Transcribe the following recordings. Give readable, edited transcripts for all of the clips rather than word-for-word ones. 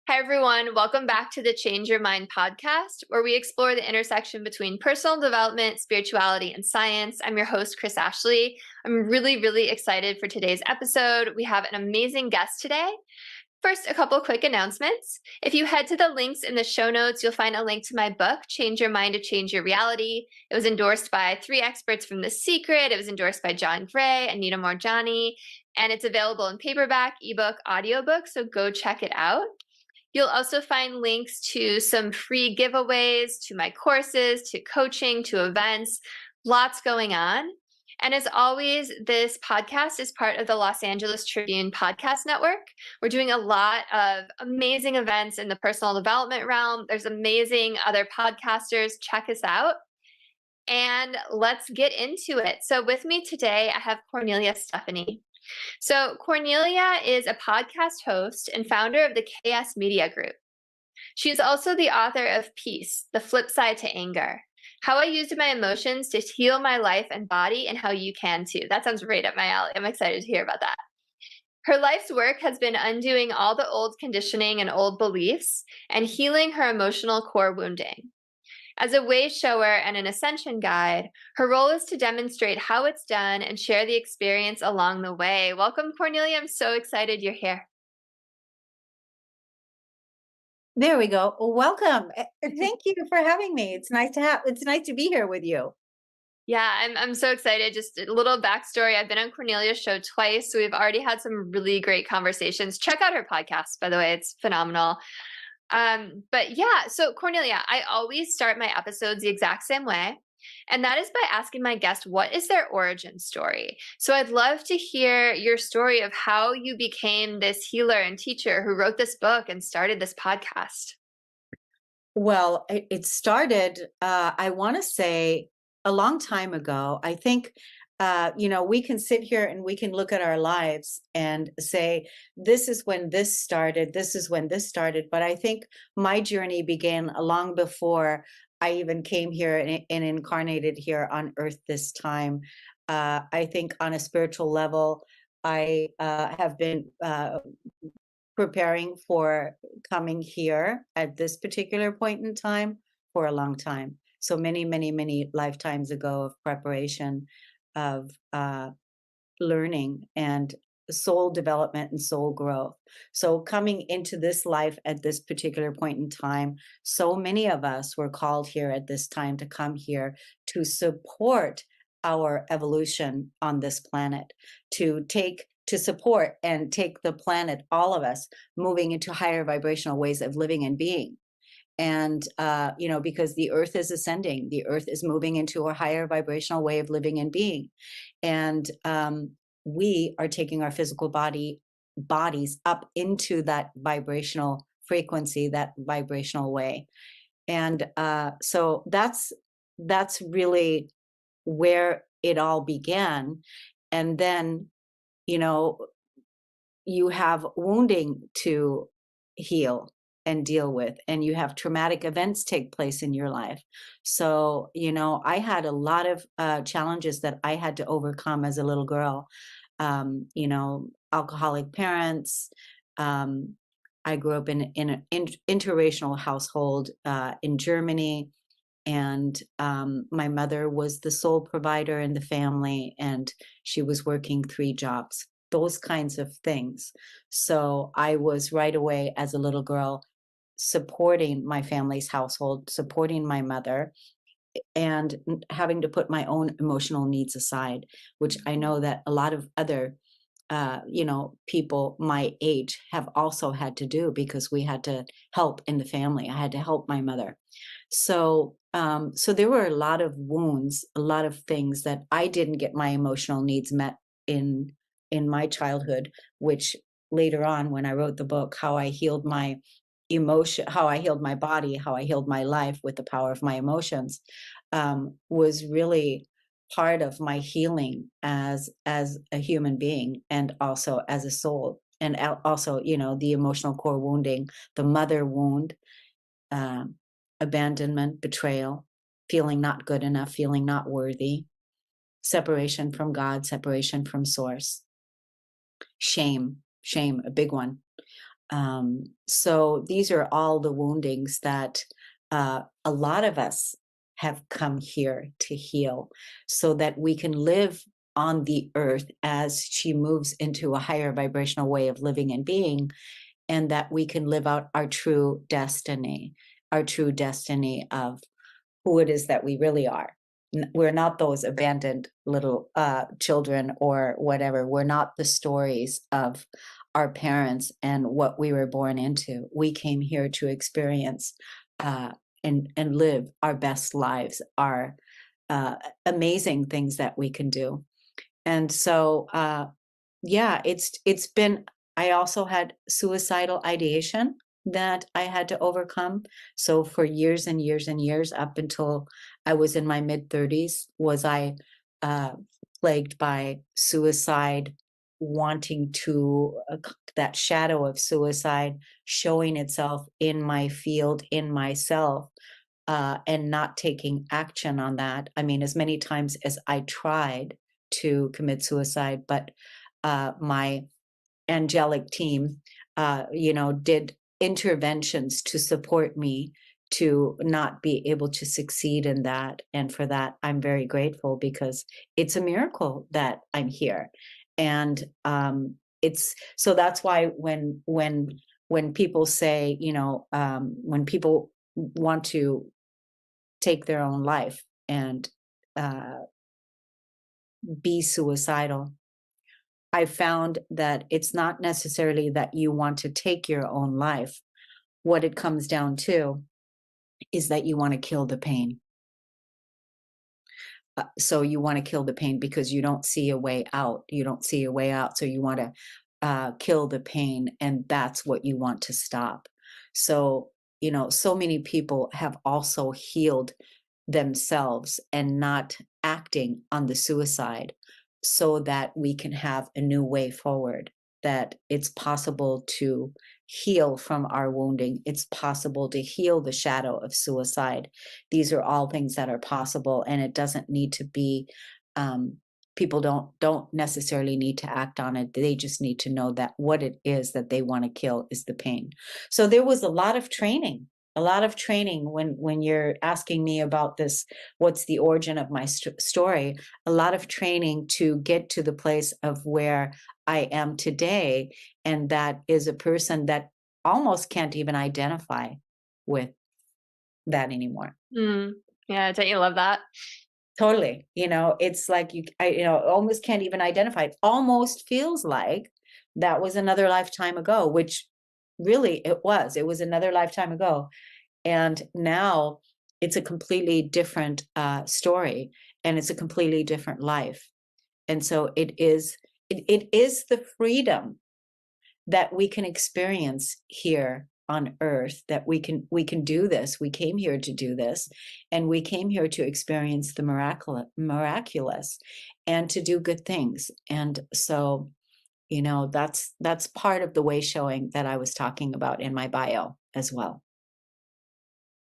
Hi, everyone. Welcome back to the Change Your Mind podcast, where we explore the intersection between personal development, spirituality, and science. I'm your host, Kris Ashley. I'm really excited for today's episode. We have an amazing guest today. First, a couple quick announcements. If you head to the links in the show notes, you'll find a link to my book, Change Your Mind to Change Your Reality. It was endorsed by 3 experts from The Secret. It was endorsed by John Gray, Anita Moorjani, and it's available in paperback, ebook, audiobook, so go check it out. You'll also find links to some free giveaways, to my courses, to coaching, to events, lots going on. And as always, this podcast is part of the Los Angeles Tribune Podcast Network. We're doing a lot of amazing events in the personal development realm. There's amazing other podcasters. Check us out. And let's get into it. So with me today, I have Kornelia Stephanie. So Kornelia is a podcast host and founder of the KS Media Group. She is also the author of Peace the FlipSide to Anger: How I Used My Emotions to Heal My Life and Body, and How You Can Too. That sounds right up my alley. I'm excited to hear about that. Her life's work has been undoing all the old conditioning and old beliefs and healing her emotional core wounding. As a way shower and an ascension guide, her role is to demonstrate how it's done and share the experience along the way. Welcome, Kornelia. I'm so excited you're here. There we go. Welcome. Thank you for having me. It's nice to be here with you. Yeah, I'm so excited. Just a little backstory. I've been on Kornelia's show twice, so we've already had some really great conversations. Check out her podcast, by the way. It's phenomenal. But yeah, so Kornelia, I always start my episodes the exact same way. And that is by asking my guest, what is their origin story? So I'd love to hear your story of how you became this healer and teacher who wrote this book and started this podcast. Well, it started, I want to say, a long time ago. I think, we can sit here and we can look at our lives and say, this is when this started, this is when this started. But I think my journey began long before I even came here and incarnated here on earth this time. I think on a spiritual level, I have been preparing for coming here at this particular point in time for a long time. So many lifetimes ago of preparation, of learning and soul development and soul growth. So coming into this life at this particular point in time, so many of us were called here at this time to come here to support our evolution on this planet, to support and take the planet, all of us, moving into higher vibrational ways of living and being. And, because the earth is ascending, the earth is moving into a higher vibrational way of living and being. And we are taking our physical bodies up into that vibrational frequency, that vibrational way. And so that's really where it all began. And then, you have wounding to heal and deal with, and you have traumatic events take place in your life. So, I had a lot of challenges that I had to overcome as a little girl. Alcoholic parents. I grew up in an interracial household in Germany. And my mother was the sole provider in the family, and she was working 3 jobs, those kinds of things. So I was right away as a little girl supporting my family's household, supporting my mother, and having to put my own emotional needs aside, which I know that a lot of other people my age have also had to do, because we had to help in the family. I had to help my mother. So there were a lot of wounds, a lot of things that I didn't get my emotional needs met in my childhood, which later on, when I wrote the book, how I healed my emotion, how I healed my body, how I healed my life with the power of my emotions, was really part of my healing as a human being, and also as a soul, and also, the emotional core wounding, the mother wound, abandonment, betrayal, feeling not good enough, feeling not worthy, separation from God, separation from source, shame, a big one. So these are all the woundings that a lot of us have come here to heal so that we can live on the earth as she moves into a higher vibrational way of living and being, and that we can live out our true destiny of who it is that we really are. We're not those abandoned little children or whatever. We're not the stories of our parents and what we were born into. We came here to experience and live our best lives, our amazing things that we can do. And so, yeah, it's been. I also had suicidal ideation that I had to overcome. So for years and years and years, up until I was in my mid-30s, was I uh, plagued by suicide, wanting to that shadow of suicide showing itself in my field, in myself, and not taking action on that. I mean, as many times as I tried to commit suicide, but my angelic team, did interventions to support me to not be able to succeed in that. And for that, I'm very grateful because it's a miracle that I'm here. And it's so that's why when people say, when people want to take their own life and uh, be suicidal, I found that it's not necessarily that you want to take your own life. What it comes down to is that you want to kill the pain. So you want to kill the pain because you don't see a way out. You don't see a way out. So you want to kill the pain, and that's what you want to stop. So, so many people have also healed themselves and not acting on the suicide so that we can have a new way forward, that it's possible to heal from our wounding. It's possible to heal the shadow of suicide. These are all things that are possible, and it doesn't need to be people don't necessarily need to act on it. They just need to know that what it is that they want to kill is the pain. So there was a lot of training, when you're asking me about this, what's the origin of my story, a lot of training to get to the place of where I am today. And that is a person that almost can't even identify with that anymore. Mm. Yeah, don't you love that? Totally. It's like almost can't even identify. It almost feels like that was another lifetime ago, which really it was. It was another lifetime ago. And now it's a completely different story, and it's a completely different life. And so it is the freedom that we can experience here on earth, that we can do this. We came here to do this, and we came here to experience the miraculous and to do good things. And so, that's part of the way showing that I was talking about in my bio as well.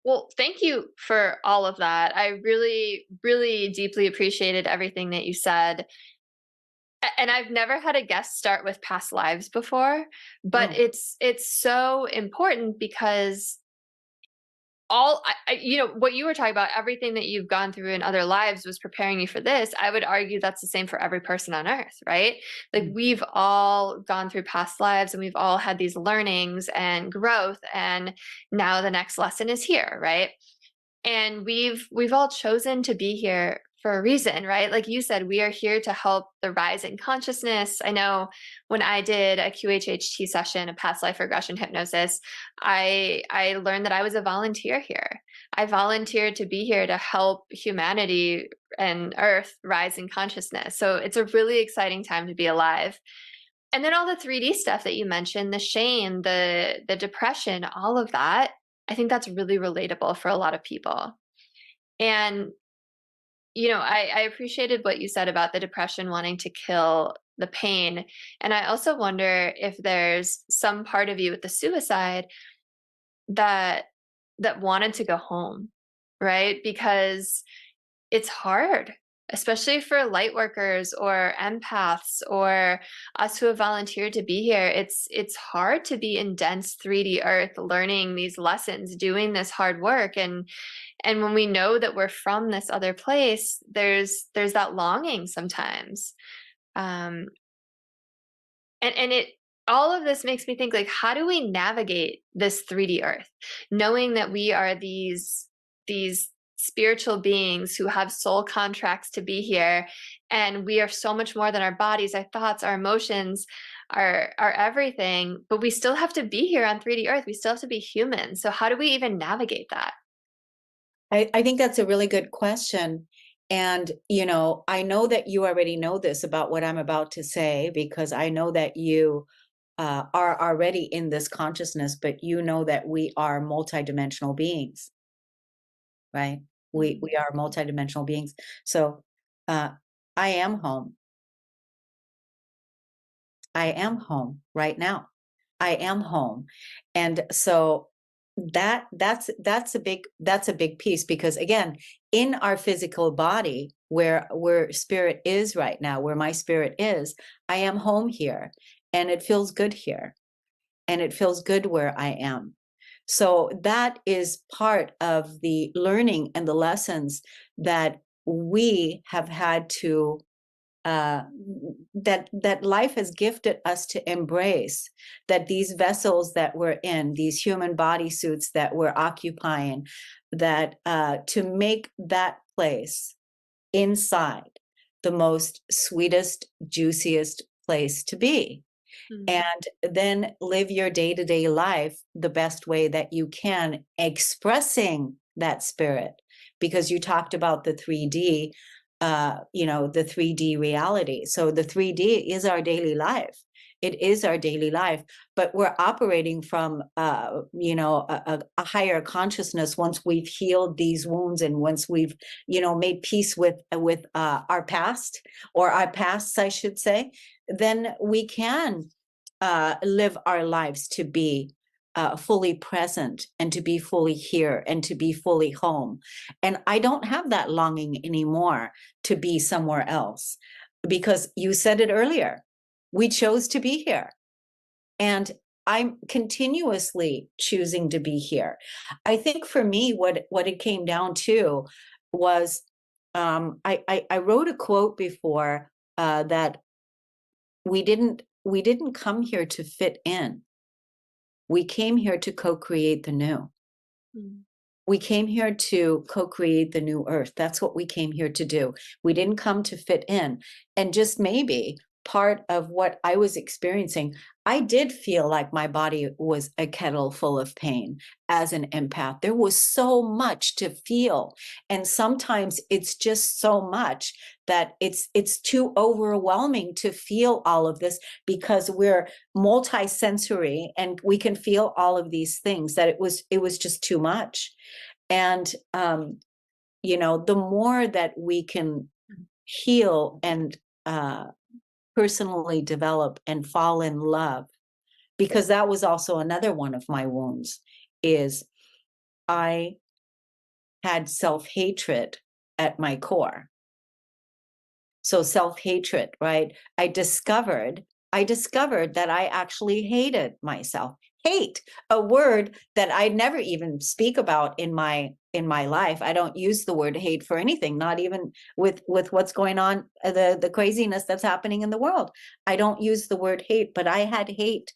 Well, thank you for all of that. I really, really deeply appreciated everything that you said. And I've never had a guest start with past lives before, but Oh, it's so important because what you were talking about, everything that you've gone through in other lives was preparing you for this. I would argue that's the same for every person on earth, right? Like mm, we've all gone through past lives and we've all had these learnings and growth, and now the next lesson is here, right? And we've all chosen to be here for a reason, right? Like you said, we are here to help the rise in consciousness. I know when I did a QHHT session, a past life regression hypnosis, I learned that I was a volunteer here. I volunteered to be here to help humanity and earth rise in consciousness. So it's a really exciting time to be alive. And then all the 3D stuff that you mentioned, the shame, the depression, all of that, I think that's really relatable for a lot of people. And, I appreciated what you said about the depression wanting to kill the pain. And I also wonder if there's some part of you with the suicide that wanted to go home, right? Because it's hard. especially for light workers or empaths or us who have volunteered to be here. It's hard to be in dense 3D earth, learning these lessons, doing this hard work. And when we know that we're from this other place, there's that longing sometimes. Um, and it, all of this makes me think, like, how do we navigate this 3D earth, knowing that we are these spiritual beings who have soul contracts to be here, and we are so much more than our bodies, our thoughts, our emotions, our everything, but we still have to be here on 3D earth. We still have to be human. So how do we even navigate that? I think that's a really good question. And, I know that you already know this about what I'm about to say, because I know that you are already in this consciousness, but you know that we are multidimensional beings, right? We are multidimensional beings. So uh, I am home. I am home right now. I am home. And so that's a big piece, because again, in our physical body, where spirit is right now, where my spirit is, I am home here, and it feels good here, and it feels good where I am. So that is part of the learning and the lessons that we have had to uh, that life has gifted us to embrace, that these vessels that we're in, these human body suits that we're occupying, that to make that place inside the most sweetest, juiciest place to be. Mm. And then live your day-to-day life the best way that you can, expressing that spirit, because you talked about the 3D, the 3D reality. So the 3D is our daily life. It is our daily life, but we're operating from, a higher consciousness. Once we've healed these wounds, and once we've, made peace with our past, or our pasts, I should say, then we can live our lives to be fully present, and to be fully here, and to be fully home. And I don't have that longing anymore to be somewhere else, because you said it earlier, we chose to be here. And I'm continuously choosing to be here. I think for me, what it came down to was, I wrote a quote before, that we didn't come here to fit in. We came here to co-create the new. Mm. We came here to co-create the new earth. That's what we came here to do. We didn't come to fit in. And just maybe part of what I was experiencing, I did feel like my body was a kettle full of pain as an empath. There was so much to feel. And sometimes it's just so much that it's too overwhelming to feel all of this, because we're multisensory and we can feel all of these things, that it was just too much. And the more that we can heal and personally develop and fall in love, because that was also another one of my wounds, is I had self-hatred at my core. So self-hatred, right? I discovered that I actually hated myself. Hate, a word that I never even speak about in my life. I don't use the word hate for anything, not even with what's going on, the craziness that's happening in the world. I don't use the word hate, but I had hate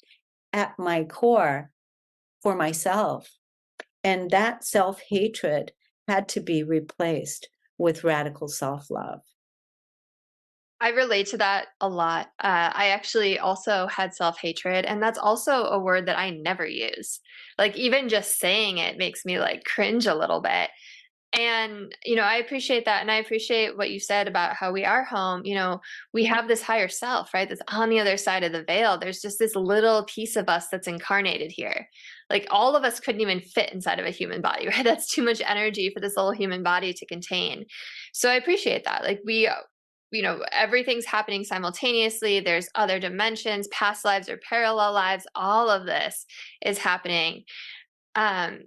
at my core for myself. And that self-hatred had to be replaced with radical self-love. I relate to that a lot. I actually also had self-hatred, and that's also a word that I never use. Like, even just saying it makes me like cringe a little bit. And, I appreciate that. And I appreciate what you said about how we are home. We have this higher self, right? That's on the other side of the veil. There's just this little piece of us that's incarnated here. Like, all of us couldn't even fit inside of a human body, right? That's too much energy for this little human body to contain. So I appreciate that. Like, everything's happening simultaneously. There's other dimensions, past lives or parallel lives. All of this is happening. Um,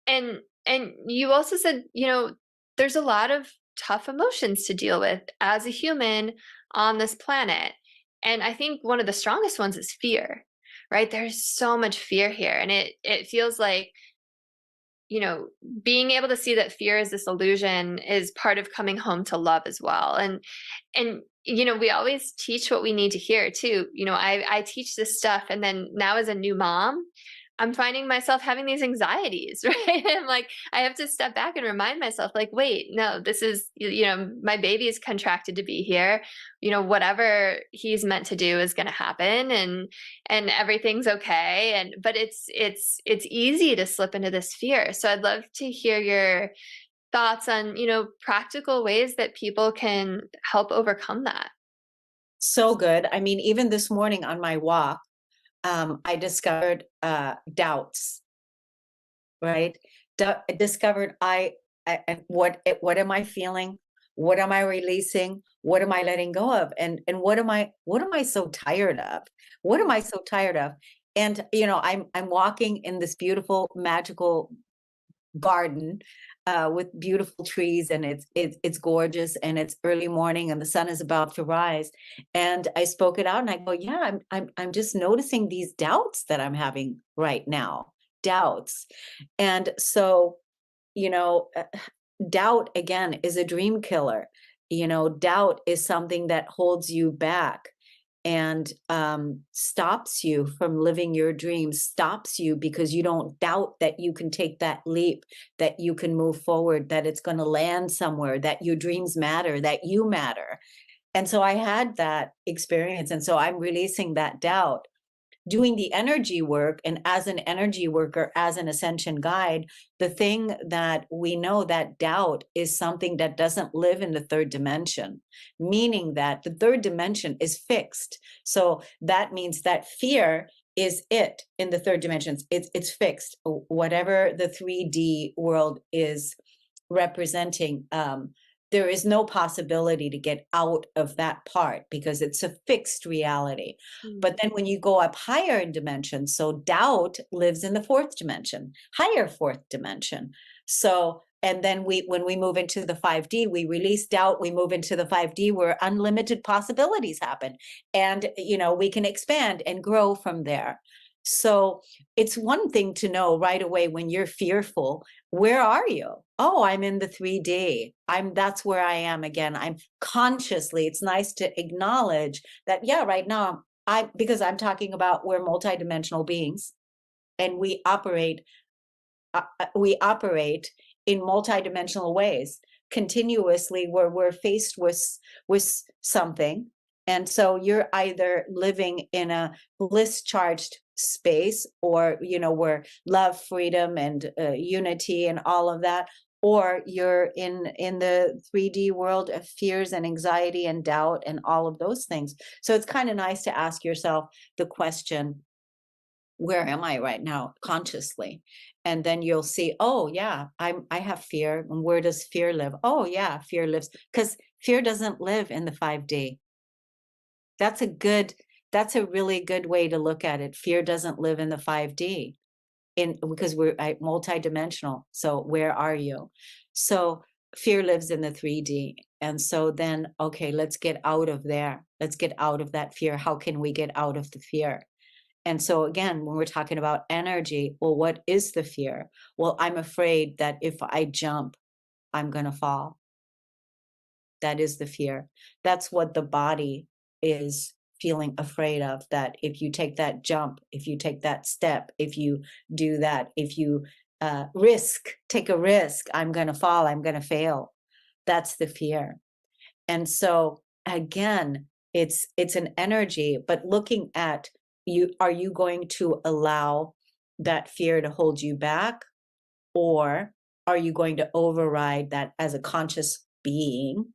and you also said, there's a lot of tough emotions to deal with as a human on this planet. And I think one of the strongest ones is fear, right? There's so much fear here. And it feels like, you know, being able to see that fear is this illusion is part of coming home to love as well. And you know, we always teach what we need to hear too. You know, I teach this stuff, and then now as a new mom, I'm finding myself having these anxieties, right? I'm like, I have to step back and remind myself, like, wait, no, this is, you know, my baby is contracted to be here. You know, whatever he's meant to do is going to happen, and everything's okay. And but it's easy to slip into this fear. So I'd love to hear your thoughts on, you know, practical ways that people can help overcome that. So good. I mean, even this morning on my walk, I discovered doubts, right? I discovered what am I feeling? What am I releasing? What am I letting go of? And what am I so tired of? What am I so tired of? And you know, I'm walking in this beautiful, magical garden with beautiful trees, and it's gorgeous, and it's early morning, and the sun is about to rise. And I spoke it out, and I go, yeah, I'm just noticing these doubts that I'm having right now, doubts. And so, you know, doubt again is a dream killer. You know, doubt is something that holds you back and stops you from living your dreams, stops you because you don't doubt that you can take that leap, that you can move forward, that it's going to land somewhere, that your dreams matter, that you matter. And so I had that experience. And so I'm releasing that doubt, doing the energy work. And as an energy worker, as an ascension guide, the thing that we know, that doubt is something that doesn't live in the third dimension, meaning that the third dimension is fixed. So that means that fear is it in the third dimensions. It's fixed. Whatever the 3D world is representing, there is no possibility to get out of that part because it's a fixed reality. But then when you go up higher in dimensions, so doubt lives in the fourth dimension, higher fourth dimension. So, and then when we move into the 5D, we release doubt, we move into the 5D where unlimited possibilities happen. And, you know, we can expand and grow from there. So it's one thing to know right away when you're fearful, where are you? Oh, I'm in the 3D. That's where I am again. I'm consciously, it's nice to acknowledge that, yeah, right now because I'm talking about we're multidimensional beings, and we operate in multidimensional ways continuously, where we're faced with something. And so you're either living in a bliss charged space, or, you know, where love, freedom, and unity and all of that, or you're in the 3D world of fears and anxiety and doubt and all of those things. So it's kind of nice to ask yourself the question, where am I right now consciously? And then you'll see, oh yeah, I have fear. And where does fear live? Oh yeah, fear lives, because fear doesn't live in the 5D. That's a really good way to look at it. Fear doesn't live in the 5D, because we're multidimensional. So where are you? So fear lives in the 3D. And so then, okay, let's get out of there. Let's get out of that fear. How can we get out of the fear? And so again, when we're talking about energy, well, what is the fear? Well, I'm afraid that if I jump, I'm going to fall. That is the fear. That's what the body is feeling afraid of, that if you take that jump, if you take that step, if you do that, if you take a risk, I'm going to fall, I'm going to fail. That's the fear. And so again, it's an energy, but looking at you, are you going to allow that fear to hold you back? Or are you going to override that as a conscious being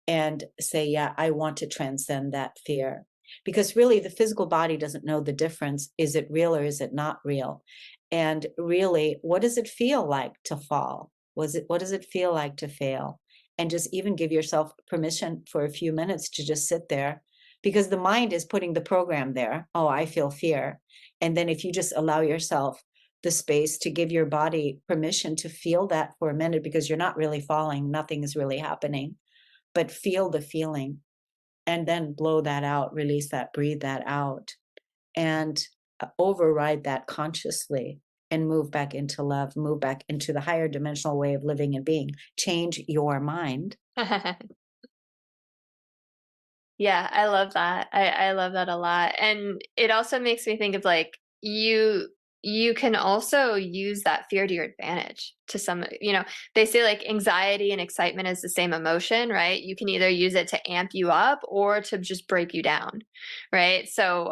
and say, yeah, I want to transcend that fear? Because really the physical body doesn't know the difference. Is it real or is it not real? And really, what does it feel like to fall? What does it feel like to fail? And just even give yourself permission for a few minutes to just sit there, because the mind is putting the program there. Oh, I feel fear. And then if you just allow yourself the space to give your body permission to feel that for a minute, because you're not really falling, nothing is really happening, but feel the feeling and then blow that out, release that, breathe that out, and override that consciously and move back into love, move back into the higher dimensional way of living and being. Change your mind. Yeah, I love that. I love that a lot. And it also makes me think of like you can also use that fear to your advantage to some, they say like anxiety and excitement is the same emotion, right? You can either use it to amp you up or to just break you down, right? So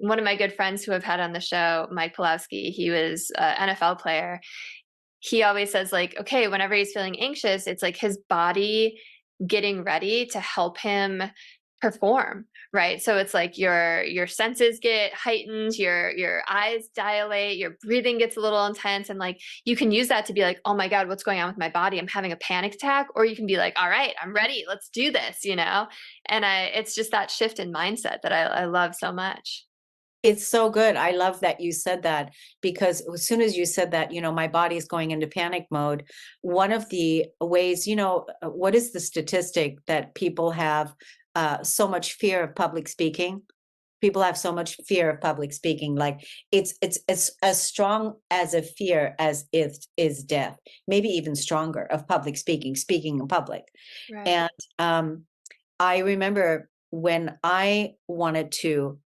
one of my good friends who I've had on the show, Mike Pulowski, he was an NFL player. He always says like, okay, whenever he's feeling anxious, it's like his body getting ready to help him perform, right? So it's like your senses get heightened, your eyes dilate, your breathing gets a little intense, and like you can use that to be like, oh my god, what's going on with my body? I'm having a panic attack. Or you can be like, all right, I'm ready, let's do this, and it's just that shift in mindset that I love so much. It's so good. I love that you said that, because as soon as you said that, my body's going into panic mode. One of the ways, what is the statistic that people have so much fear of public speaking? People have so much fear of public speaking. Like it's as strong as a fear as is death, maybe even stronger, of public speaking in public. Right. And I remember when I wanted to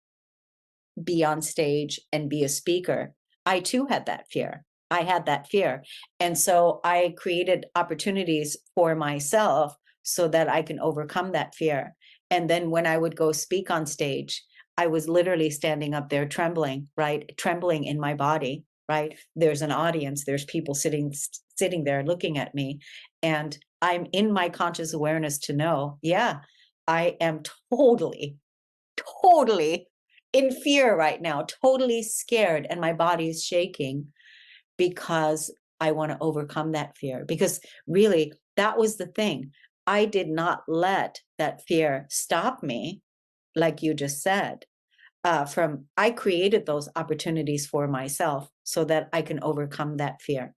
be on stage and be a speaker, I too had that fear. I had that fear. And so I created opportunities for myself so that I can overcome that fear. And then when I would go speak on stage, I was literally standing up there trembling, right? Trembling in my body, right? There's an audience, there's people sitting there looking at me. And I'm in my conscious awareness to know, yeah, I am totally in fear right now, totally scared, and my body is shaking because I want to overcome that fear. Because really, that was the thing. I did not let that fear stop me, like you just said. I created those opportunities for myself so that I can overcome that fear.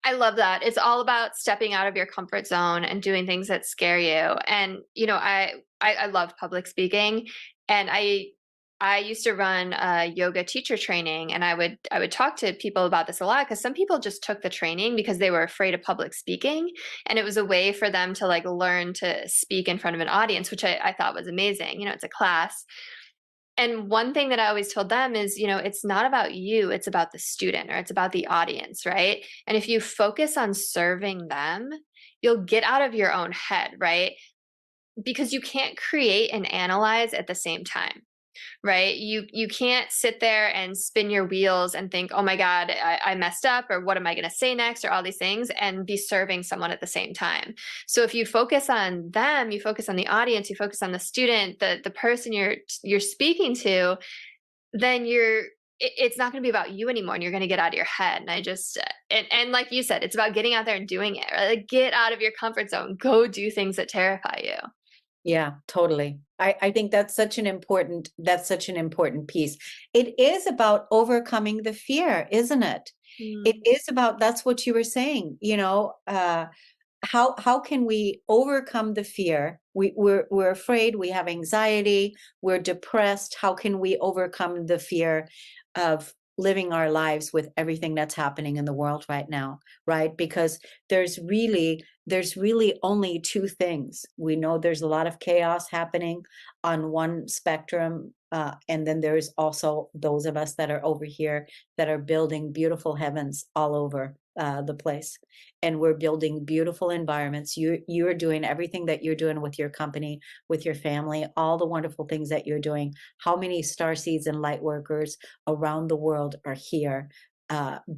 I love that. It's all about stepping out of your comfort zone and doing things that scare you. And I love public speaking, and I used to run a yoga teacher training, and I would talk to people about this a lot, because some people just took the training because they were afraid of public speaking, and it was a way for them to like learn to speak in front of an audience, which I thought was amazing. It's a class. And one thing that I always told them is, it's not about you, it's about the student, or it's about the audience, right? And if you focus on serving them, you'll get out of your own head, right? Because you can't create and analyze at the same time, right? You can't sit there and spin your wheels and think, oh my God, I messed up, or what am I going to say next, or all these things, and be serving someone at the same time. So if you focus on them, you focus on the audience, you focus on the student, the person you're speaking to, then it's not going to be about you anymore, and you're going to get out of your head. And I just and like you said, it's about getting out there and doing it, right? Like, get out of your comfort zone, go do things that terrify you. Yeah, totally. I think that's such an important piece. It is about overcoming the fear, isn't it? It is about, that's what you were saying, how can we overcome the fear? We're afraid, we have anxiety, we're depressed. How can we overcome the fear of living our lives with everything that's happening in the world right now, right? Because there's really only two things. We know there's a lot of chaos happening on one spectrum, and then there's also those of us that are over here that are building beautiful heavens all over the place, and we're building beautiful environments. You're doing everything that you're doing with your company, with your family, all the wonderful things that you're doing. How many star seeds and light workers around the world are here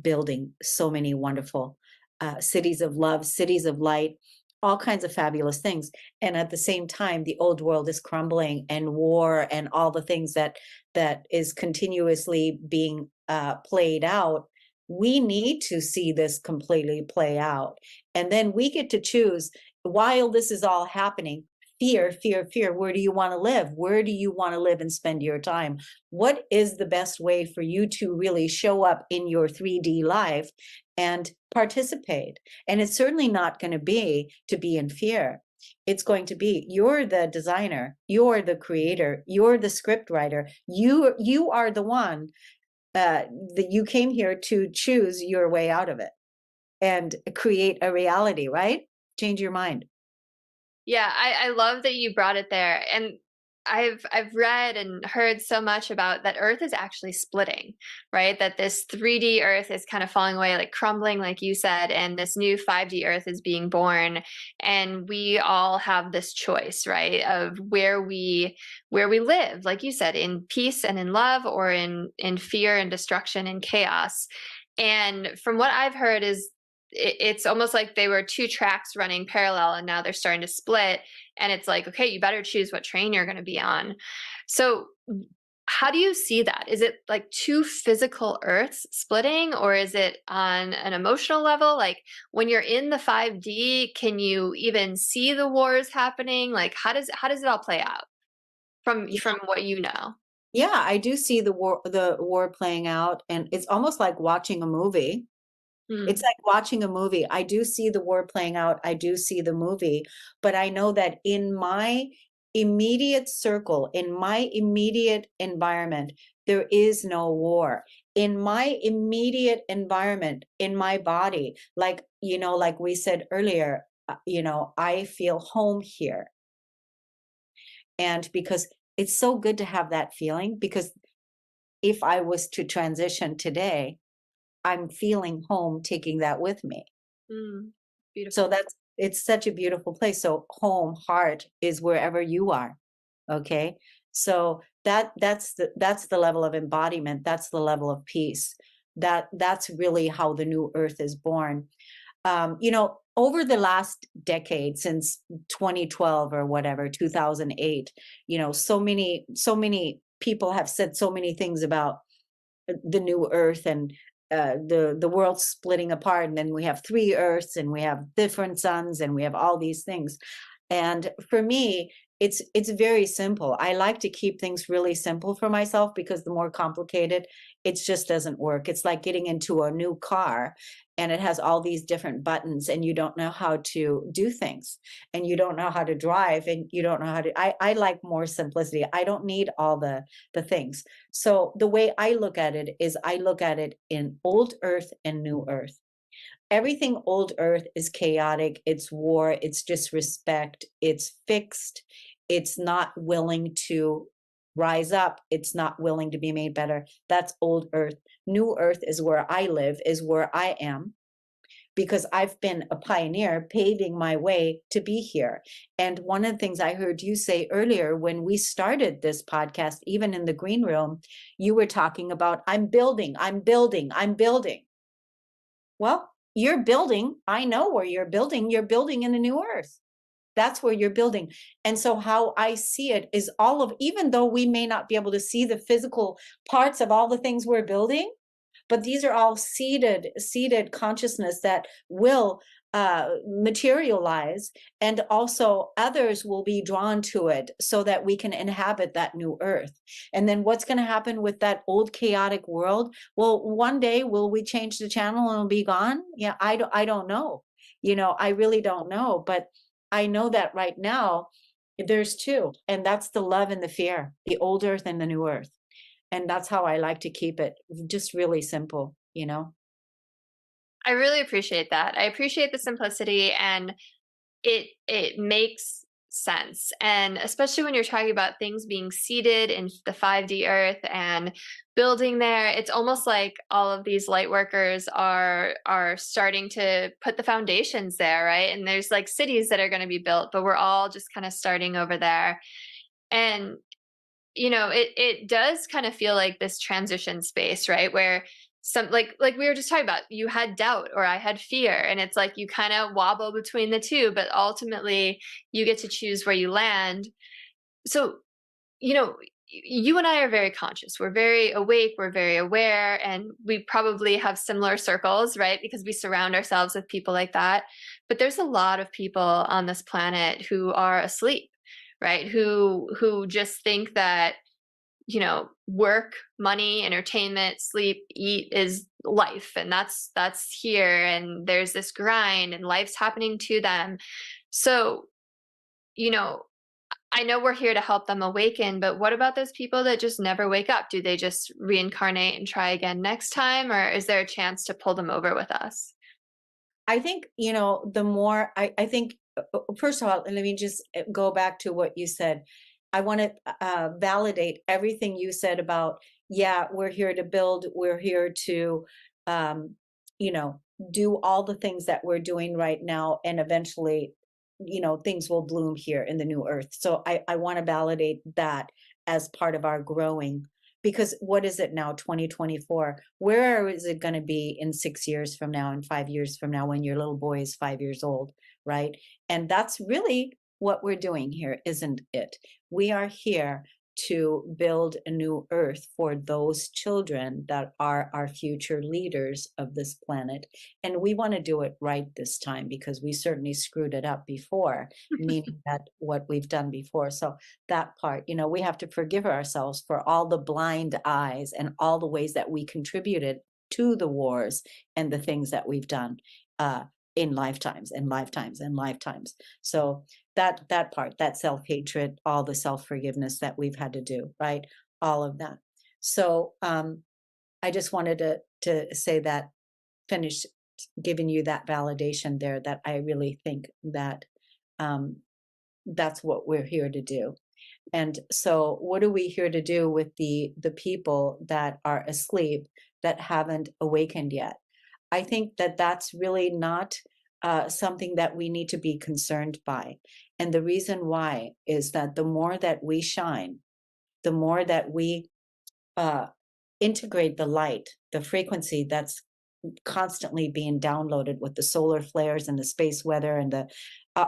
building so many wonderful cities of love, cities of light, all kinds of fabulous things. And at the same time, the old world is crumbling, and war and all the things that is continuously being played out. We need to see this completely play out. And then we get to choose, while this is all happening, fear, fear, fear. Where do you want to live? Where do you want to live and spend your time? What is the best way for you to really show up in your 3D life and participate? And it's certainly not going to be in fear. It's going to be, you're the designer, you're the creator, you're the script writer. You are the one that you came here to choose your way out of it and create a reality, right? Change your mind. Yeah, I love that you brought it there. And I've read and heard so much about that Earth is actually splitting, right? That this 3D Earth is kind of falling away, like crumbling, like you said, and this new 5D Earth is being born. And we all have this choice, right, of where we live, like you said, in peace and in love, or in fear and destruction and chaos. And from what I've heard is it's almost like they were two tracks running parallel and now they're starting to split, and it's like, okay, you better choose what train you're going to be on. So how do you see that? Is it like two physical earths splitting, or is it on an emotional level? Like when you're in the 5D, can you even see the wars happening? Like how does it all play out from Yeah, what you know? yeah, I do see the war playing out, and it's almost like watching a movie. It's Mm, like watching a movie. I do see the war playing out. I do see the movie, but I know that in my immediate circle, in my immediate environment, there is no war. In my immediate environment, in my body, like, like we said earlier, I feel home here. And because it's so good to have that feeling, because if I was to transition today, I'm feeling home taking that with me. mm, So beautiful. it's such a beautiful place. So home, heart is wherever you are. Okay. So that's the level of embodiment. That's the level of peace. That's really how the new earth is born. Over the last decade, since 2012 or whatever, 2008, so many people have said so many things about the new earth, and the world splitting apart, and then we have three earths, and we have different suns, and we have all these things. And for me, it's very simple. I like to keep things really simple for myself, because the more complicated, it just doesn't work. It's like getting into a new car and it has all these different buttons, and you don't know how to do things, and you don't know how to drive, and you don't know how to. I like more simplicity. I don't need all the things. So the way I look at it is, I look at it in old earth and new earth. Everything old earth is chaotic, it's war, it's disrespect, it's fixed, it's not willing to rise up, it's not willing to be made better. That's old earth. New earth is where I live, is where I am, because I've been a pioneer paving my way to be here. And one of the things I heard you say earlier when we started this podcast, even in the green room, you were talking about, I'm building, I'm building, I'm building. Well, you're building. I know where you're building. You're building in the new earth. That's where you're building. And so how I see it is, even though we may not be able to see the physical parts of all the things we're building, but these are all seeded consciousness that will materialize, and also others will be drawn to it, so that we can inhabit that new earth. And then what's going to happen with that old chaotic world? Well, one day, will we change the channel and it'll be gone? Yeah, I don't know. I really don't know, but I know that right now there's two, and that's the love and the fear, the old earth and the new earth. And that's how I like to keep it, just really simple. I really appreciate that. I appreciate the simplicity, and it makes sense. And especially when you're talking about things being seated in the 5D earth and building there, it's almost like all of these light workers are starting to put the foundations there, right? And there's like cities that are going to be built, but we're all just kind of starting over there. And it does kind of feel like this transition space, right? Where some like we were just talking about, you had doubt or I had fear, and it's like you kind of wobble between the two, but ultimately you get to choose where you land. So, you and I are very conscious. We're very awake, we're very aware, and we probably have similar circles, right? Because we surround ourselves with people like that. But there's a lot of people on this planet who are asleep, right? Who just think that, you know, work, money, entertainment, sleep, eat is life, and that's here, and there's this grind and life's happening to them. So, you know, I know we're here to help them awaken, but what about those people that just never wake up? Do they just reincarnate and try again next time, or is there a chance to pull them over with us? I think, you know, the more I think, first of all, let me just go back to what you said. I want to validate everything you said about, yeah, we're here to build, we're here to, um, you know, do all the things that we're doing right now. And eventually, you know, things will bloom here in the new earth. So I want to validate that as part of our growing. Because what is it now, 2024? Where is it going to be in 6 years from now, and 5 years from now, when your little boy is 5 years old, right? And that's really what we're doing here, isn't it? We are here to build a new earth for those children that are our future leaders of this planet. And we want to do it right this time, because we certainly screwed it up before, meaning that what we've done before. So that part, you know, we have to forgive ourselves for all the blind eyes and all the ways that we contributed to the wars and the things that we've done in lifetimes and lifetimes and lifetimes. So that part, that self-hatred, all the self-forgiveness that we've had to do, right? All of that. So I just wanted to say that, finish giving you that validation there, that I really think that that's what we're here to do. And so what are we here to do with the people that are asleep, that haven't awakened yet? I think that that's really not something that we need to be concerned by. And the reason why is that the more that we shine, the more that we integrate the light, the frequency that's constantly being downloaded with the solar flares and the space weather and the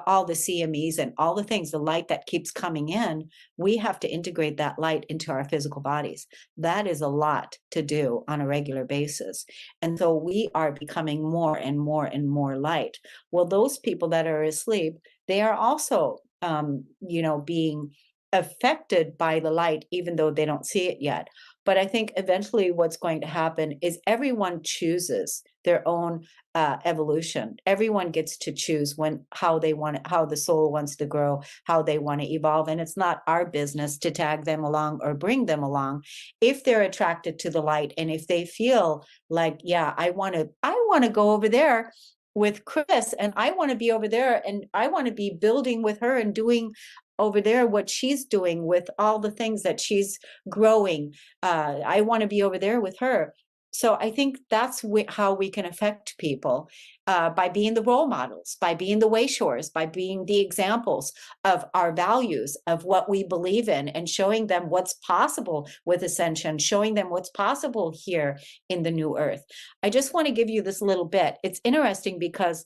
all the CMEs and all the things, the light that keeps coming in, we have to integrate that light into our physical bodies. That is a lot to do on a regular basis. And so we are becoming more and more and more light. Well, those people that are asleep, they are also, you know, being affected by the light, even though they don't see it yet. But I think eventually what's going to happen is everyone chooses their own evolution. Everyone gets to choose how they want it, how the soul wants to grow, how they want to evolve. And it's not our business to tag them along or bring them along. If they're attracted to the light, and if they feel like, yeah, I want to go over there with Kris, and I want to be over there, and I want to be building with her and doing over there what she's doing with all the things that she's growing. I want to be over there with her. So I think that's how we can affect people, by being the role models, by being the wayshowers, by being the examples of our values, of what we believe in, and showing them what's possible with ascension, showing them what's possible here in the new earth. I just want to give you this little bit. It's interesting because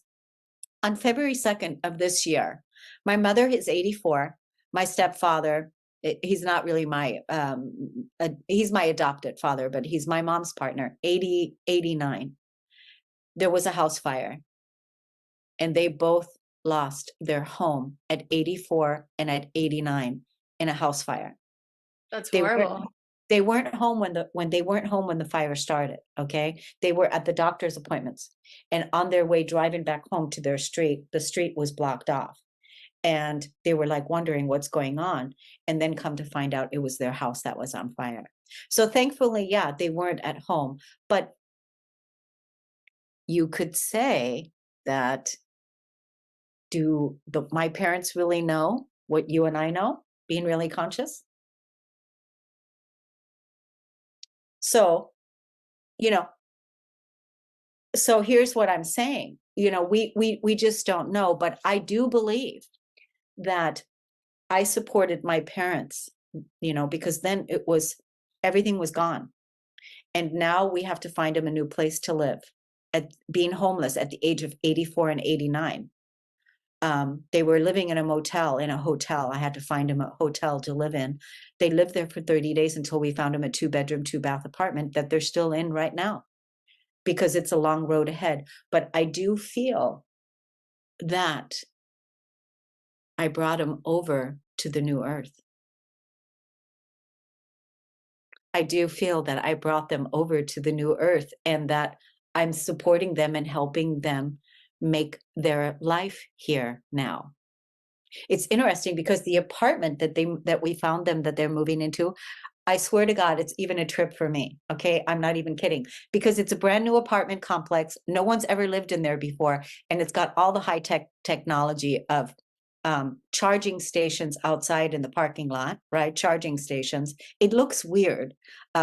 on February 2nd of this year, my mother is 84. My stepfather, he's not really he's my adopted father, but he's my mom's partner, 89. There was a house fire, and they both lost their home at 84 and at 89 in a house fire. That's They weren't horrible. they weren't home when they weren't home when the fire started, okay? They were at the doctor's appointments, and on their way driving back home to their street, the street was blocked off. And they were like wondering what's going on, and then come to find out it was their house that was on fire. So thankfully, yeah, they weren't at home. But you could say that, do my parents really know what you and I know, being really conscious? So, you know, so here's what I'm saying. You know, we just don't know. But I do believe that I supported my parents, you know, because then everything was gone. And now we have to find them a new place to live. At being homeless at the age of 84 and 89. They were living in a hotel. I had to find them a hotel to live in. They lived there for 30 days until we found them a 2-bedroom, 2-bath apartment that they're still in right now, because it's a long road ahead. But I do feel that I brought them over to the new earth. I do feel that I brought them over to the new earth, and that I'm supporting them and helping them make their life here now. It's interesting because the apartment that we found them that they're moving into, I swear to God, it's even a trip for me. Okay. I'm not even kidding, because it's a brand new apartment complex. No one's ever lived in there before. And it's got all the high technology of charging stations outside in the parking lot, right? Charging stations. It looks weird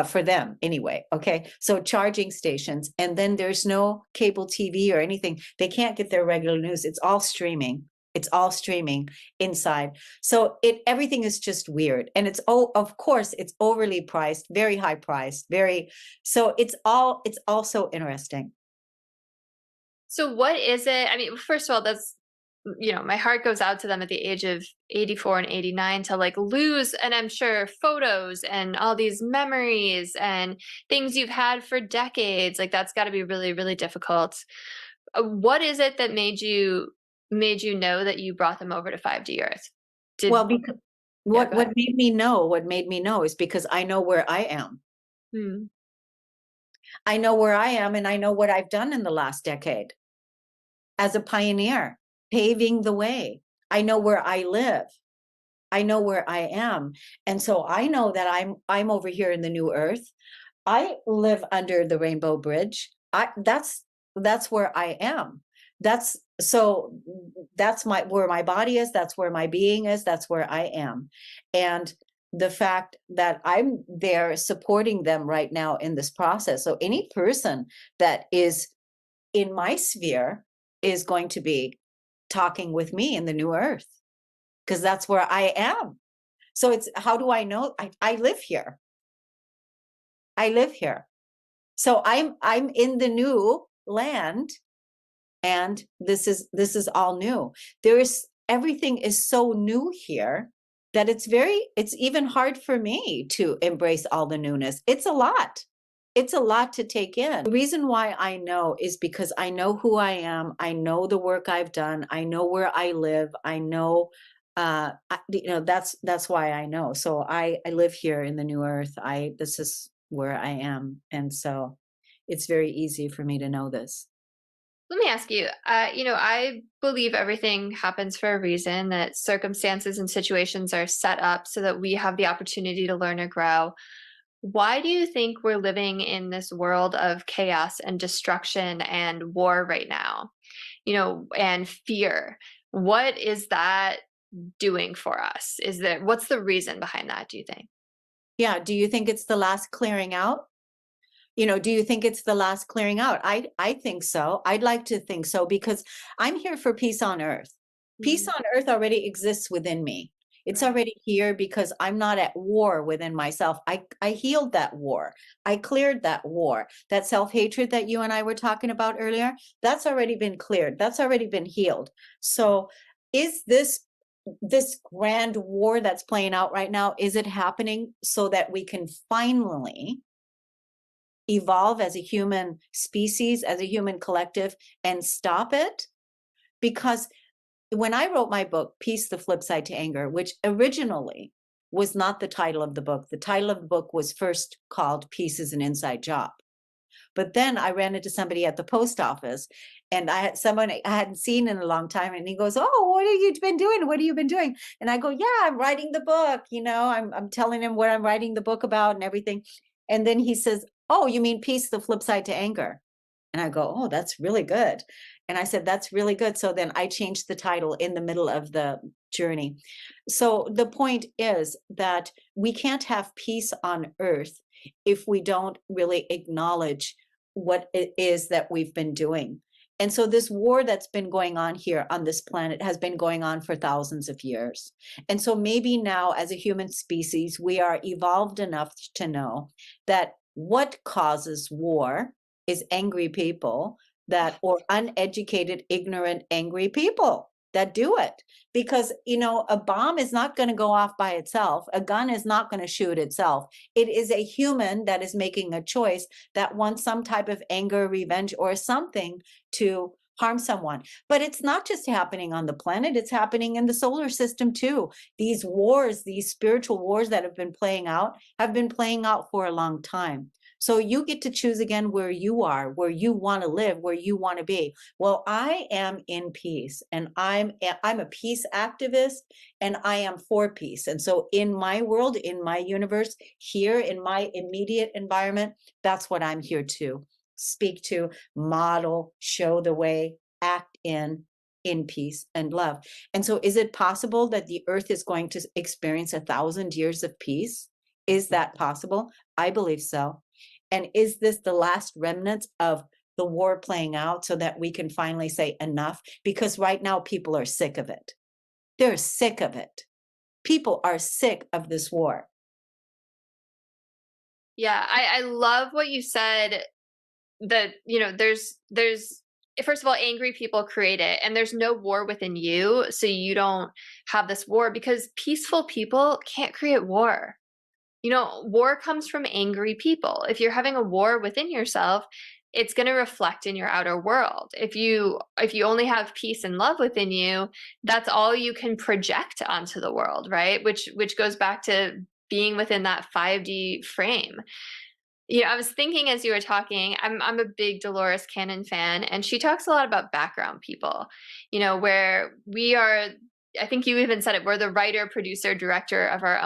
for them anyway. Okay. So charging stations, and then there's no cable TV or anything. They can't get their regular news. It's all streaming. It's all streaming inside. So everything is just weird. And it's, oh, of course, it's overly priced, very high priced, so it's also interesting. So what is it? I mean, first of all, that's, my heart goes out to them at the age of 84 and 89 to like lose, and I'm sure photos and all these memories and things you've had for decades. Like that's got to be really, really difficult. What is it that made you know that you brought them over to 5D Earth? Well, because what made me know is because I know where I am. I know where I am, and I know what I've done in the last decade as a pioneer, paving the way. I know where I live. I know where I am. And so I know that I'm over here in the new earth. I live under the Rainbow Bridge. That's where I am. That's where my body is. That's where my being is. That's where I am. And the fact that I'm there supporting them right now in this process. So any person that is in my sphere is going to be talking with me in the new earth, because that's where I am. So it's, how do I know? I live here. I live here. So I'm in the new land, and this is all new. Everything is so new here that it's even hard for me to embrace all the newness. It's a lot. It's a lot to take in. The reason why I know is because I know who I am. I know the work I've done. I know where I live. I know, that's why I know. So I live here in the new earth. This is where I am. And so it's very easy for me to know this. Let me ask you, I believe everything happens for a reason, that circumstances and situations are set up so that we have the opportunity to learn or grow. Why do you think we're living in this world of chaos and destruction and war right now, and fear? What is that doing for us? What's the reason behind that, do you think? Yeah. Do you think it's the last clearing out? Do you think it's the last clearing out? I think so. I'd like to think so, because I'm here for peace on earth. Peace on earth already exists within me. It's already here, because I'm not at war within myself. I healed that war. I cleared that war. That self-hatred that you and I were talking about earlier, that's already been cleared. That's already been healed. So is this grand war that's playing out right now, is it happening so that we can finally evolve as a human species, as a human collective, and stop it? Because when I wrote my book, Peace the FlipSide to Anger, which originally was not the title of the book. The title of the book was first called Peace is an Inside Job. But then I ran into somebody at the post office, and I had someone I hadn't seen in a long time, and he goes, "Oh, what have you been doing? What have you been doing?" And I go, "Yeah, I'm writing the book. I'm telling him what I'm writing the book about and everything." And then he says, "Oh, you mean Peace the FlipSide to Anger?" And I go, "Oh, that's really good." And I said, "That's really good." So then I changed the title in the middle of the journey. So the point is that we can't have peace on earth if we don't really acknowledge what it is that we've been doing. And so this war that's been going on here on this planet has been going on for thousands of years. And so maybe now, as a human species, we are evolved enough to know that what causes war is angry people, or uneducated, ignorant, angry people that do it. Because, a bomb is not going to go off by itself. A gun is not going to shoot itself. It is a human that is making a choice that wants some type of anger, revenge, or something to harm someone. But it's not just happening on the planet, it's happening in the solar system too. These wars, these spiritual wars that have been playing out for a long time. So you get to choose again where you are, where you want to live, where you want to be. Well, I am in peace, and I'm a peace activist, and I am for peace. And so in my world, in my universe, here in my immediate environment, that's what I'm here to speak to, model, show the way, act in peace and love. And so is it possible that the earth is going to experience 1,000 years of peace? Is that possible? I believe so. And is this the last remnants of the war playing out so that we can finally say enough? Because right now people are sick of it. They're sick of it. People are sick of this war. Yeah, I love what you said, that, there's first of all, angry people create it, and there's no war within you, so you don't have this war, because peaceful people can't create war. War comes from angry people. If you're having a war within yourself, it's going to reflect in your outer world. If you only have peace and love within you, that's all you can project onto the world, right? Which goes back to being within that 5D frame. I was thinking as you were talking, I'm a big Dolores Cannon fan, and she talks a lot about background people, where we are, I think you even said it, we're the writer, producer, director of our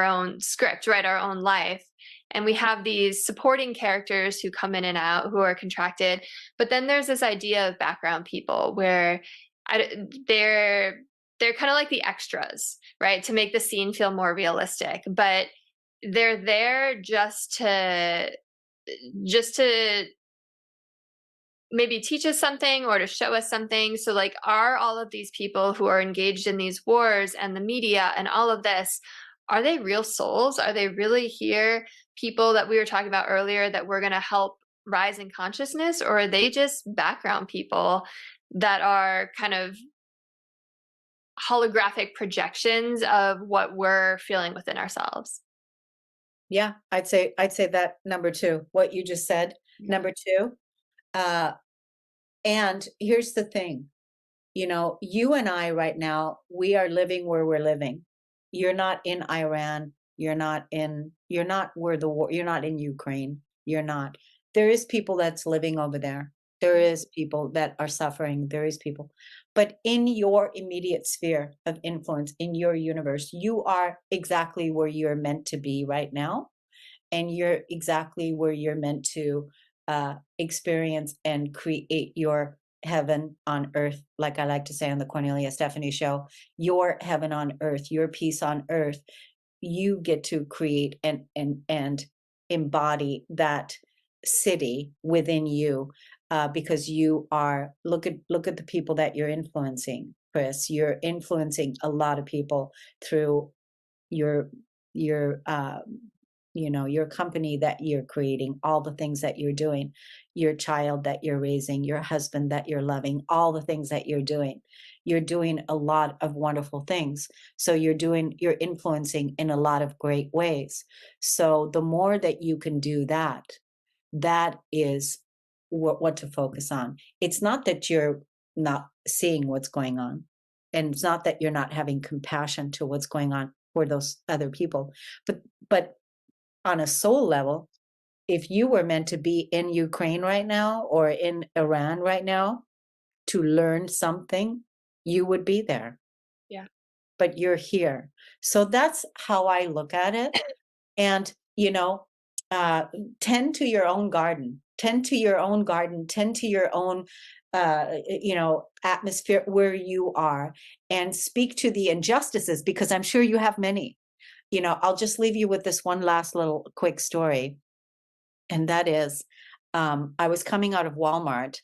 own script, right? Our own life. And we have these supporting characters who come in and out, who are contracted. But then there's this idea of background people where they're kind of like the extras, right? To make the scene feel more realistic. But they're there just to maybe teach us something or to show us something. So like, are all of these people who are engaged in these wars and the media and all of this, are they real souls? Are they really here, people that we were talking about earlier that we're going to help rise in consciousness? Or are they just background people that are kind of holographic projections of what we're feeling within ourselves? Yeah, I'd say that number two, what you just said, number two. And here's the thing, you and I right now, we are living where we're living. You're not in Iran. You're not where the war, you're not in Ukraine. You're not. There is people that's living over there. There is people that are suffering. There is people. But in your immediate sphere of influence, in your universe, you are exactly where you're meant to be right now. And you're exactly where you're meant to experience and create your heaven on earth, like I like to say on the Kornelia Stephanie show, your heaven on earth, your peace on earth. You get to create and embody that city within you, because you are, look at the people that you're influencing, Kris. You're influencing a lot of people through your your company that you're creating, all the things that you're doing, your child that you're raising, your husband that you're loving, all the things that you're doing. You're doing a lot of wonderful things. So you're influencing in a lot of great ways. So the more that you can do that, that is what to focus on. It's not that you're not seeing what's going on. And it's not that you're not having compassion to what's going on for those other people. But on a soul level, if you were meant to be in Ukraine right now or in Iran right now to learn something, you would be there. Yeah. But you're here. So that's how I look at it. And, tend to your own garden, tend to your own garden, tend to your own, atmosphere where you are, and speak to the injustices, because I'm sure you have many. I'll just leave you with this one last little quick story. And that is, I was coming out of Walmart,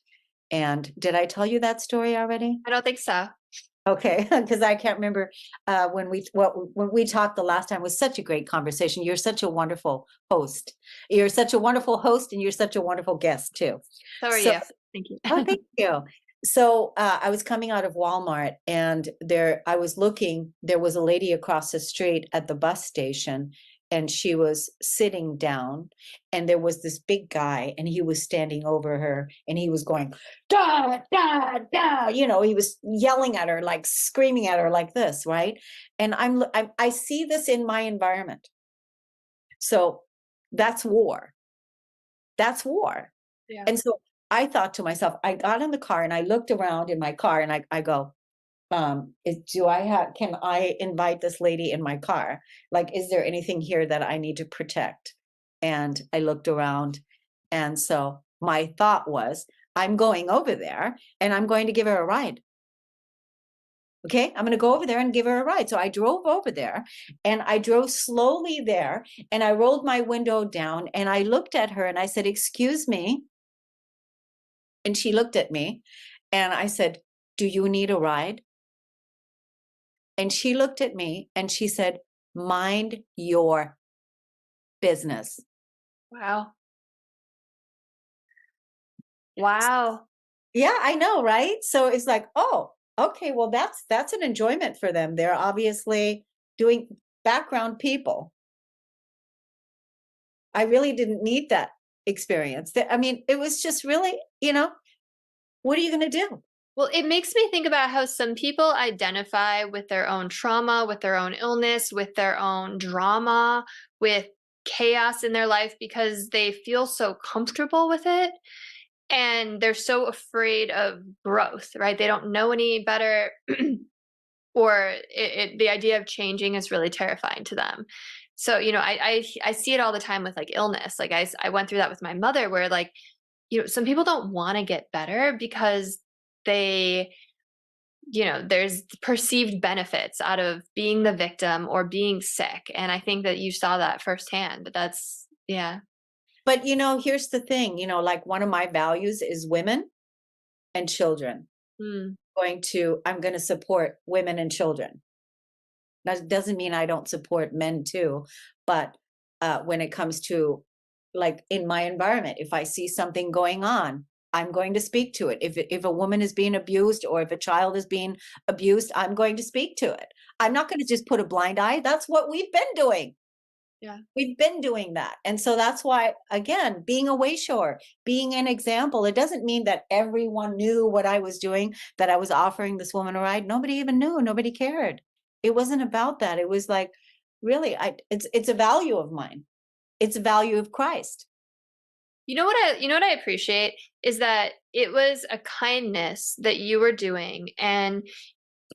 and did I tell you that story already? I don't think so. Okay, because I can't remember when we talked the last time. It was such a great conversation. You're such a wonderful host. You're such a wonderful host, and you're such a wonderful guest too. So are you. Thank you. Oh, thank you. So I was coming out of Walmart, and there was a lady across the street at the bus station, and she was sitting down, and there was this big guy, and he was standing over her, and he was going, da, da, da, he was yelling at her, like screaming at her like this, right? And I see this in my environment. So that's war. That's war. Yeah. And so I thought to myself, I got in the car and I looked around in my car, and I go, can I invite this lady in my car? Like, is there anything here that I need to protect? And I looked around. And so my thought was, I'm going over there and I'm going to give her a ride. Okay, I'm going to go over there and give her a ride. So I drove over there, and I drove slowly there, and I rolled my window down, and I looked at her and I said, "Excuse me." And she looked at me, and I said, "Do you need a ride?" And she looked at me and she said, "Mind your business." Wow. Wow. Yeah, I know, right? So it's like, oh, okay, well, that's an enjoyment for them. They're obviously doing background people. I really didn't need that experience. I mean, it was just really, what are you going to do? Well, it makes me think about how some people identify with their own trauma, with their own illness, with their own drama, with chaos in their life because they feel so comfortable with it. And they're so afraid of growth, right? They don't know any better, or the idea of changing is really terrifying to them. So, I see it all the time with like illness. Like I went through that with my mother, where like, some people don't want to get better because they, there's perceived benefits out of being the victim or being sick. And I think that you saw that firsthand, but that's, yeah. But, here's the thing, like one of my values is women and children. Mm. I'm going to support women and children. That doesn't mean I don't support men too, but when it comes to like in my environment, if I see something going on, I'm going to speak to it. If a woman is being abused or if a child is being abused, I'm going to speak to it. I'm not going to just put a blind eye. That's what we've been doing. Yeah. We've been doing that. And so that's why, again, being a wayshower, being an example, it doesn't mean that everyone knew what I was doing, that I was offering this woman a ride. Nobody even knew. Nobody cared. It wasn't about that. It was like, really, it's a value of mine. It's a value of Christ. You know what I appreciate is that it was a kindness that you were doing, and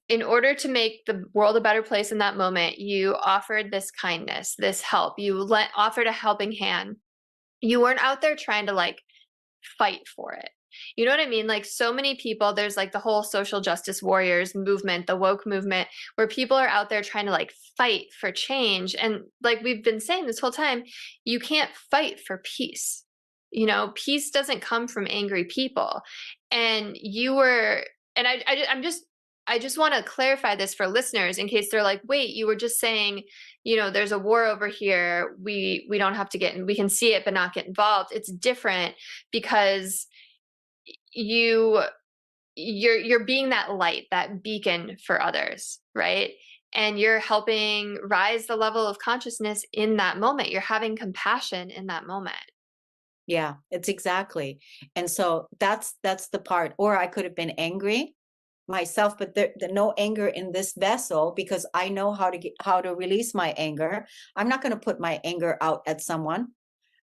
in order to make the world a better place in that moment, you offered this kindness, this help. You offered a helping hand. You weren't out there trying to like fight for it. You know what I mean? Like so many people, there's like the whole social justice warriors movement, the woke movement, where people are out there trying to like fight for change. And like we've been saying this whole time, you can't fight for peace. Peace doesn't come from angry people. And you were, and I just want to clarify this for listeners in case they're like, wait, you were just saying, there's a war over here. We don't have to we can see it, but not get involved. It's different because you're being that light, that beacon for others, right? And you're helping rise the level of consciousness in that moment. You're having compassion in that moment. Yeah, it's exactly. And so that's the part. Or I could have been angry myself, but the no anger in this vessel, because I know how to release my anger. I'm not going to put my anger out at someone.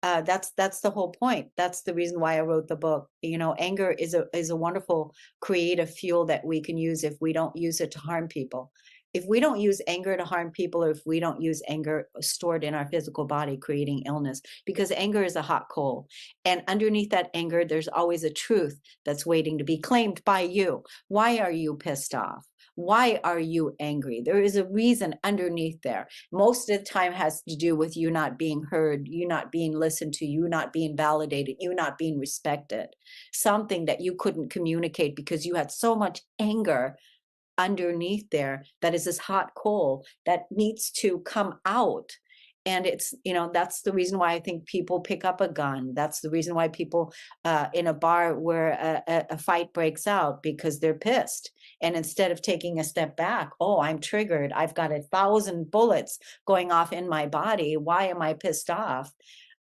That's the whole point. That's the reason why I wrote the book. Anger is a wonderful creative fuel that we can use if we don't use it to harm people. If we don't use anger to harm people, or if we don't use anger stored in our physical body, creating illness, because anger is a hot coal. And underneath that anger, there's always a truth that's waiting to be claimed by you. Why are you pissed off? Why are you angry? There is a reason underneath there. Most of the time has to do with you not being heard, you not being listened to, you not being validated, you not being respected. Something that you couldn't communicate because you had so much anger underneath there that is this hot coal that needs to come out. And it's, that's the reason why I think people pick up a gun. That's the reason why people in a bar where a fight breaks out, because they're pissed. And instead of taking a step back, oh, I'm triggered, I've got 1,000 bullets going off in my body, why am I pissed off?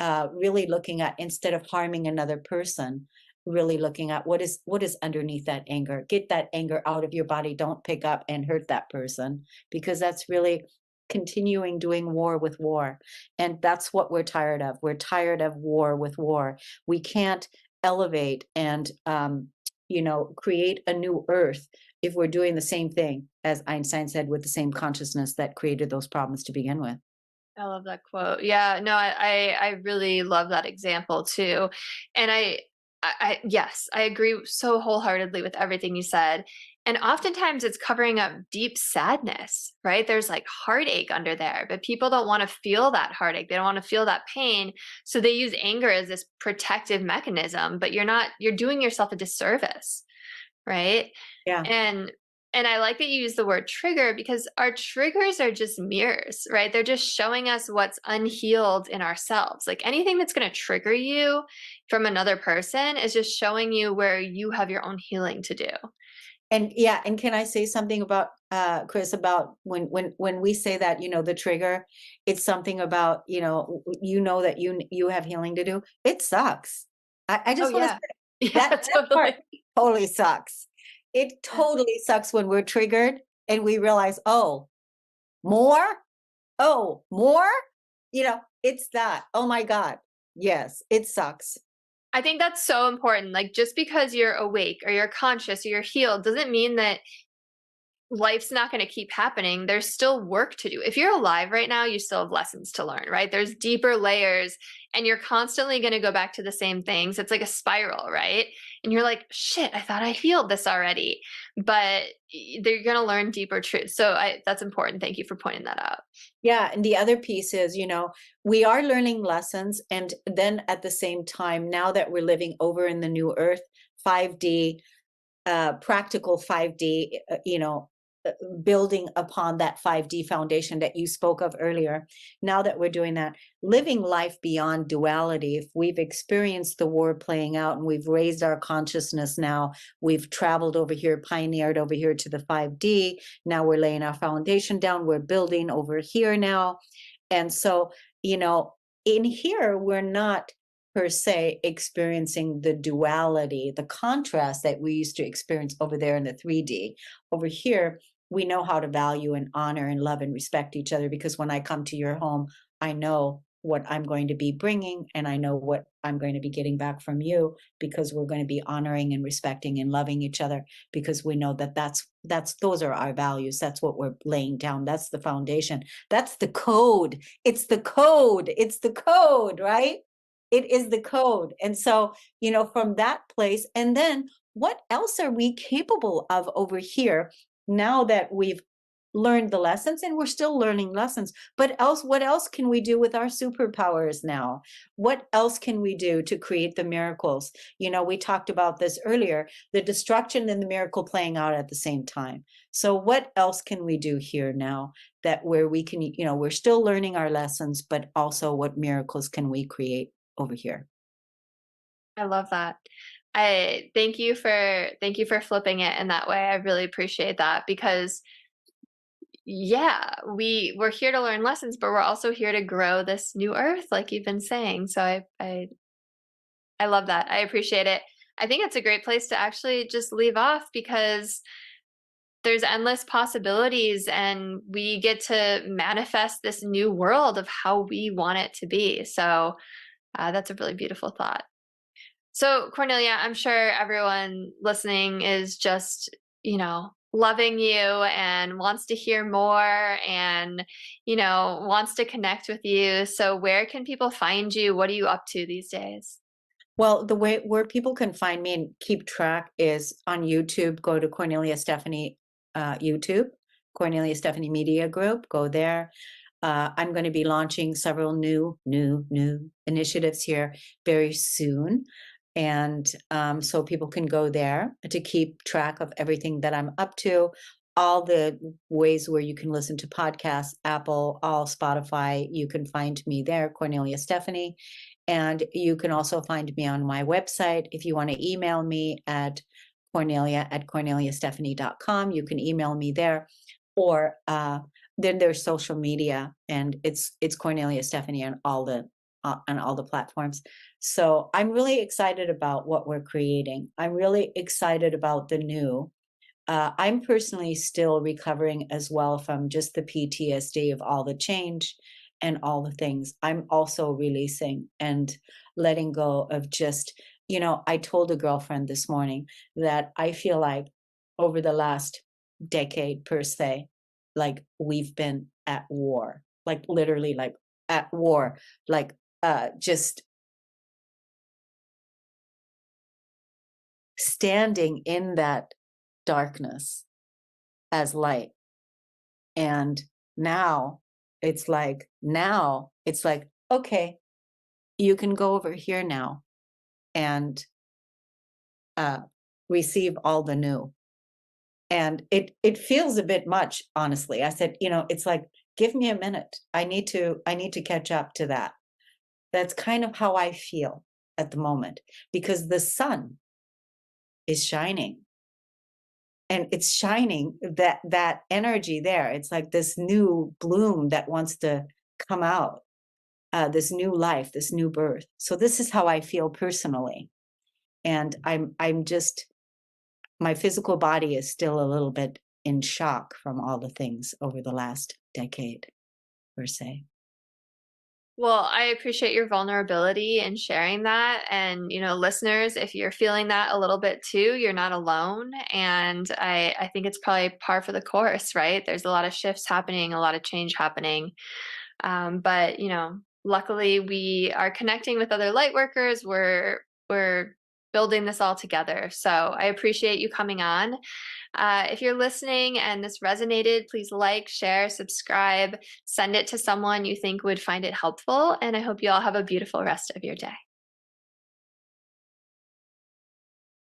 Really looking at, instead of harming another person, really looking at what is underneath that anger. Get that anger out of your body. Don't pick up and hurt that person, because that's really continuing doing war with war. And that's what we're tired of. We're tired of war with war. We can't elevate and create a new earth if we're doing the same thing, as Einstein said, with the same consciousness that created those problems to begin with. I love that quote. Yeah, no, I really love that example too. And yes, I agree so wholeheartedly with everything you said. And oftentimes it's covering up deep sadness, right? There's like heartache under there, but people don't want to feel that heartache. They don't want to feel that pain. So they use anger as this protective mechanism, but you're doing yourself a disservice, right? Yeah. And I like that you use the word trigger, because our triggers are just mirrors, right? They're just showing us what's unhealed in ourselves. Like anything that's going to trigger you from another person is just showing you where you have your own healing to do. And yeah, and can I say something about Kris, about when we say that, the trigger, it's something about, that you have healing to do. It sucks. I Oh just want to yeah. say Yeah, that part totally. totally sucks. It totally sucks when we're triggered and we realize, oh, more? Oh, more? It's that. Oh my God. Yes, it sucks. I think that's so important. Like just because you're awake or you're conscious or you're healed doesn't mean that life's not going to keep happening. There's still work to do. If you're alive right now, you still have lessons to learn, right? There's deeper layers and you're constantly going to go back to the same things. It's like a spiral, right? And you're like, shit, I thought I healed this already, but they're going to learn deeper truths. So that's important. Thank you for pointing that out. Yeah. And the other piece is, we are learning lessons. And then at the same time, now that we're living over in the new earth, 5D, practical 5D, building upon that 5D foundation that you spoke of earlier. Now that we're doing that, living life beyond duality, if we've experienced the war playing out and we've raised our consciousness now, we've traveled over here, pioneered over here to the 5D, now we're laying our foundation down, we're building over here now. And so, in here, we're not per se experiencing the duality, the contrast that we used to experience over there in the 3D. Over here, we know how to value and honor and love and respect each other, because when I come to your home, I know what I'm going to be bringing and I know what I'm going to be getting back from you, because we're going to be honoring and respecting and loving each other, because we know that those are our values. That's what we're laying down. That's the foundation. That's the code. It's the code. It's the code, right? It is the code. And so, from that place, and then what else are we capable of over here now that we've learned the lessons, and we're still learning lessons, but what else can we do with our superpowers now? What else can we do to create the miracles? We talked about this earlier, the destruction and the miracle playing out at the same time. So what else can we do here now that where we can, we're still learning our lessons, but also what miracles can we create over here? I love that. I thank you for flipping it in that way. I really appreciate that, because yeah, we're here to learn lessons, but we're also here to grow this new earth, like you've been saying. So I love that. I appreciate it. I think it's a great place to actually just leave off, because there's endless possibilities and we get to manifest this new world of how we want it to be. So that's a really beautiful thought. So, Kornelia, I'm sure everyone listening is just, loving you and wants to hear more and, wants to connect with you. So, where can people find you? What are you up to these days? Well, the way where people can find me and keep track is on YouTube. Go to Kornelia Stephanie YouTube, Kornelia Stephanie Media Group. Go there. I'm going to be launching several new initiatives here very soon. And so people can go there to keep track of everything that I'm up to. all the ways where you can listen to podcasts, Apple, all Spotify. You can find me there, Kornelia Stephanie. And you can also find me on my website. If you want to email me at corneliastephanie.com, you can email me there. Or then there's social media, and it's Kornelia Stephanie on all the platforms. So I'm really excited about what we're creating. I'm really excited about the new. I'm personally still recovering as well from just the PTSD of all the change and all the things. I'm also releasing and letting go of just, I told a girlfriend this morning that I feel like over the last decade per se, like we've been at war, like literally like at war, like just standing in that darkness as light. And now it's like, okay, you can go over here now and receive all the new. And it feels a bit much, honestly. I said, it's like, give me a minute. I need to catch up to that. That's kind of how I feel at the moment, because the sun is shining. And it's shining that energy there. It's like this new bloom that wants to come out, this new life, this new birth. So this is how I feel personally. And I'm just, my physical body is still a little bit in shock from all the things over the last decade, per se. Well, I appreciate your vulnerability and sharing that. And, listeners, if you're feeling that a little bit too, you're not alone. And I think it's probably par for the course, right? There's a lot of shifts happening, a lot of change happening. But, luckily we are connecting with other light workers. We're building this all together. So I appreciate you coming on. If you're listening and this resonated, please like, share, subscribe, send it to someone you think would find it helpful. And I hope you all have a beautiful rest of your day.